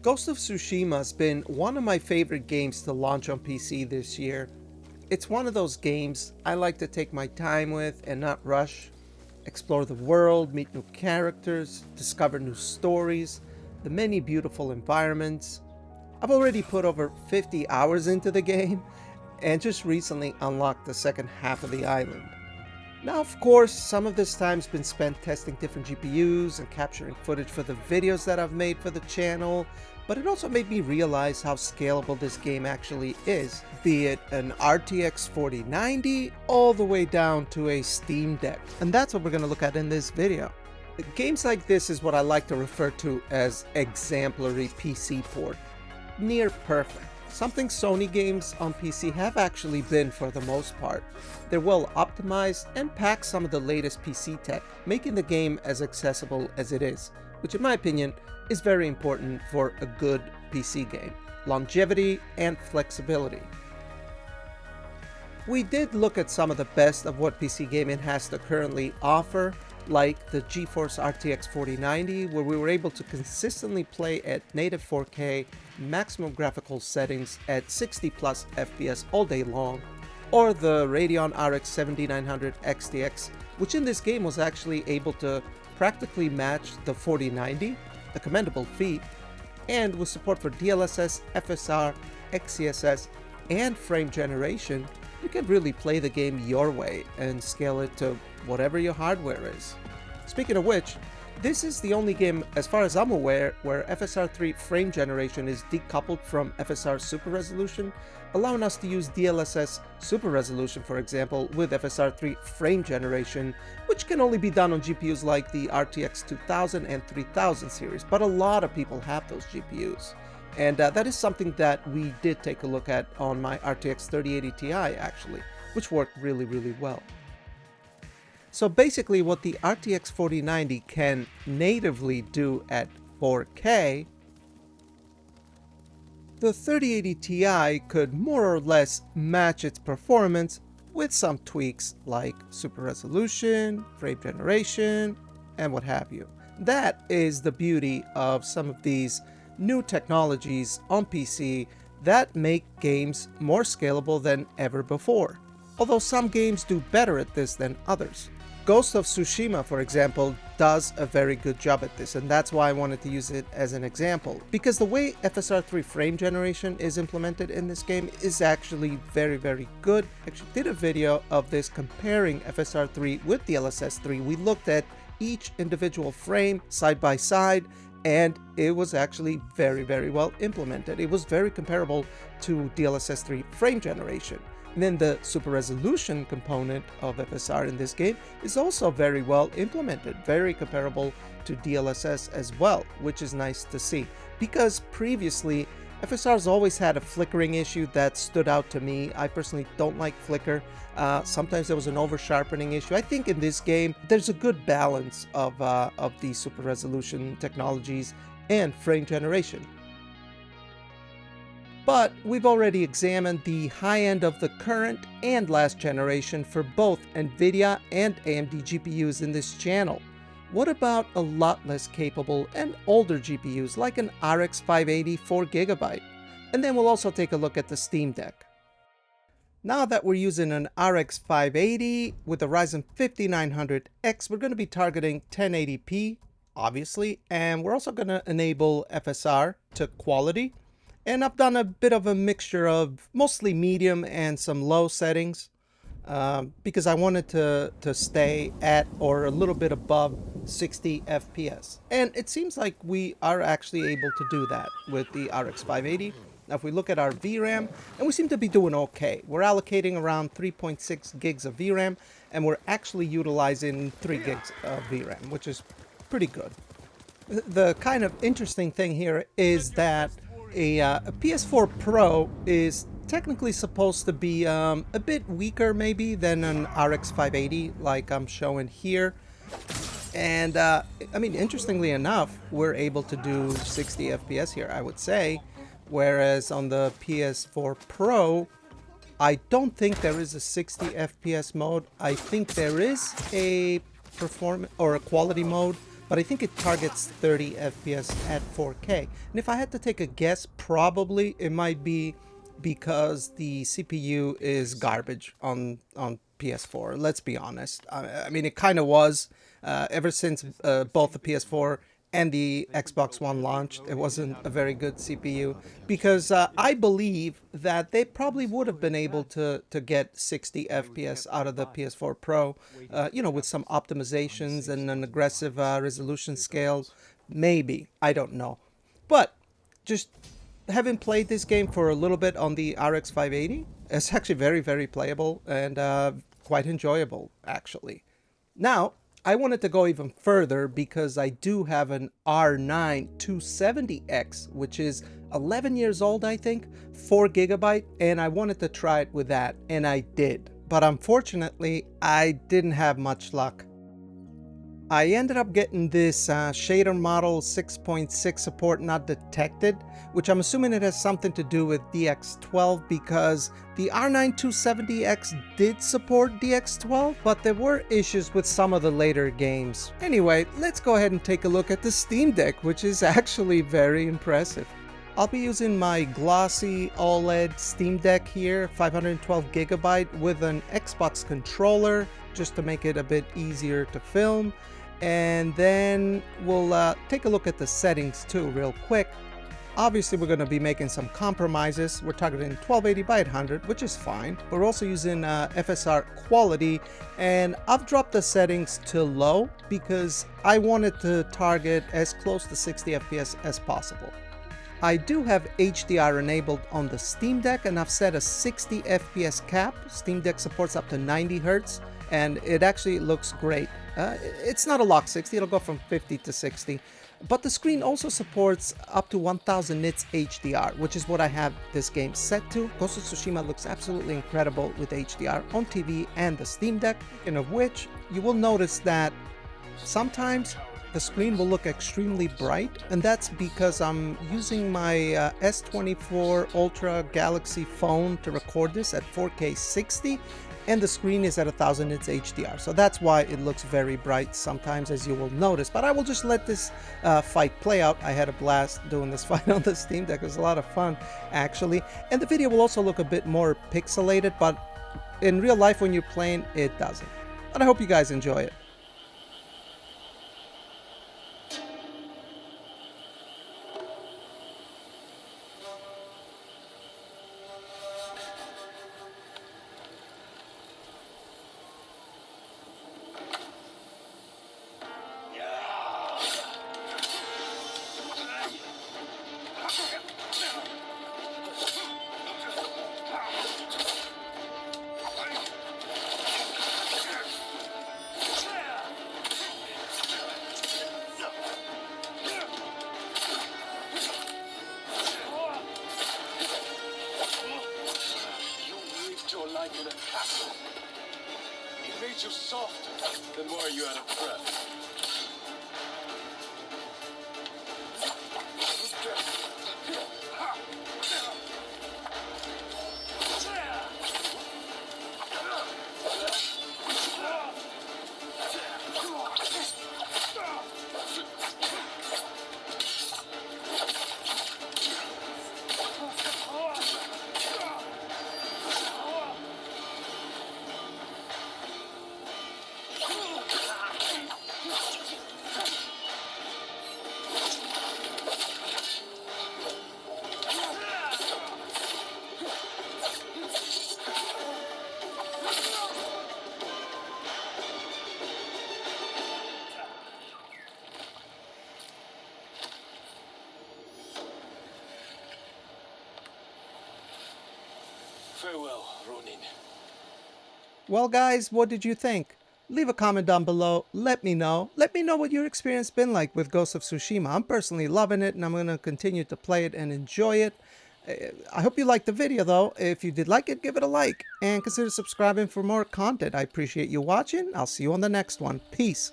Ghost of Tsushima has been one of my favorite games to launch on PC this year. It's one of those games I like to take my time with and not rush, explore the world, meet new characters, discover new stories, the many beautiful environments. I've already put over 50 hours into the game and just recently unlocked the second half of the island. Now, of course, some of this time's been spent testing different GPUs and capturing footage for the videos that I've made for the channel, but it also made me realize how scalable this game actually is, be it an RTX 4090 all the way down to a Steam Deck. And that's what we're going to look at in this video. Games like this is what I like to refer to as exemplary PC port. Near perfect. Something Sony games on PC have actually been for the most part. They're well optimized and pack some of the latest PC tech, making the game as accessible as it is, which in my opinion is very important for a good PC game. Longevity and flexibility. We did look at some of the best of what PC gaming has to currently offer, like the GeForce RTX 4090, where we were able to consistently play at native 4K, maximum graphical settings at 60 plus FPS all day long, or the Radeon RX 7900 XTX, which in this game was actually able to practically match the 4090, a commendable feat, and with support for DLSS, FSR, XeSS, and frame generation, you can really play the game your way and scale it to whatever your hardware is. Speaking of which, this is the only game, as far as I'm aware, where FSR3 frame generation is decoupled from FSR super resolution, allowing us to use DLSS super resolution, for example, with FSR3 frame generation, which can only be done on GPUs like the RTX 2000 and 3000 series, but a lot of people have those GPUs. And that is something that we did take a look at on my RTX 3080 Ti actually, which worked really well. So basically what the RTX 4090 can natively do at 4K, the 3080 Ti could more or less match its performance with some tweaks like super resolution, frame generation, and what have you. That is the beauty of some of these new technologies on PC that make games more scalable than ever before, although some games do better at this than others. Ghost of Tsushima, for example, does a very good job at this, and that's why I wanted to use it as an example, because the way FSR3 frame generation is implemented in this game is actually very good. I actually did a video of this comparing FSR3 with DLSS3. We looked at each individual frame side by side, and it was actually very well implemented. It was very comparable to DLSS3 frame generation. And then the super resolution component of FSR in this game is also very well implemented, very comparable to DLSS as well, which is nice to see. Because previously, FSR's always had a flickering issue that stood out to me. I personally don't like flicker. Sometimes there was an over-sharpening issue. I think in this game, there's a good balance of the super resolution technologies and frame generation. But we've already examined the high end of the current and last generation for both NVIDIA and AMD GPUs in this channel. What about a lot less capable and older GPUs like an RX 580 4GB? And then we'll also take a look at the Steam Deck. Now that we're using an RX 580 with a Ryzen 5900X, we're going to be targeting 1080p, obviously, and we're also going to enable FSR to quality. And I've done a bit of a mixture of mostly medium and some low settings because I wanted to stay at or a little bit above 60 FPS. And it seems like we are actually able to do that with the RX 580. Now if we look at our VRAM, and we seem to be doing okay. We're allocating around 3.6 gigs of VRAM, and we're actually utilizing 3 gigs of VRAM, which is pretty good. The kind of interesting thing here is that a PS4 Pro is technically supposed to be a bit weaker maybe than an RX 580 like I'm showing here. And I mean, interestingly enough, we're able to do 60 FPS here, I would say. Whereas on the PS4 Pro, I don't think there is a 60 FPS mode. I think there is a performance or a quality mode, but I think it targets 30 FPS at 4K. And if I had to take a guess, probably it might be because the CPU is garbage on PS4. Let's be honest. I mean, it kind of was ever since both the PS4 and the Xbox One launched. It wasn't a very good CPU because I believe that they probably would have been able to get 60 FPS out of the PS4 Pro, you know, with some optimizations and an aggressive resolution scale. Maybe, I don't know. But just having played this game for a little bit on the RX 580, it's actually very, very playable and quite enjoyable, actually. Now, I wanted to go even further because I do have an R9 270X, which is 11 years old, I think, 4 GB, and I wanted to try it with that, and I did. But unfortunately, I didn't have much luck. I ended up getting this shader model 6.6 support not detected, which I'm assuming it has something to do with DX12 because the R9 270X did support DX12, but there were issues with some of the later games. Anyway, let's go ahead and take a look at the Steam Deck, which is actually very impressive. I'll be using my glossy OLED Steam Deck here, 512 GB with an Xbox controller, just to make it a bit easier to film. And then we'll take a look at the settings too real quick. Obviously we're going to be making some compromises. We're targeting 1280 by 800, which is fine. We're also using FSR quality, and I've dropped the settings to low because I wanted to target as close to 60 FPS as possible. I do have HDR enabled on the Steam Deck, and I've set a 60 FPS cap. Steam Deck supports up to 90 Hz, and it actually looks great. It's not a lock 60, it'll go from 50 to 60. But the screen also supports up to 1000 nits HDR, which is what I have this game set to. Ghost of Tsushima looks absolutely incredible with HDR on TV and the Steam Deck, and of which you will notice that sometimes the screen will look extremely bright, and that's because I'm using my S24 Ultra Galaxy phone to record this at 4K 60, and the screen is at 1000 nits HDR. So that's why it looks very bright sometimes, as you will notice. But I will just let this fight play out. I had a blast doing this fight on the Steam Deck. It was a lot of fun, actually. And the video will also look a bit more pixelated, but in real life when you're playing, it doesn't. But I hope you guys enjoy it. In a castle. He made you soft. Then why are you out of breath? Farewell, Ronin. Well guys, what did you think? Leave a comment down below, let me know. Let me know what your experience been like with Ghost of Tsushima. I'm personally loving it, and I'm going to continue to play it and enjoy it. I hope you liked the video though. If you did like it, give it a like, and consider subscribing for more content. I appreciate you watching. I'll see you on the next one. Peace.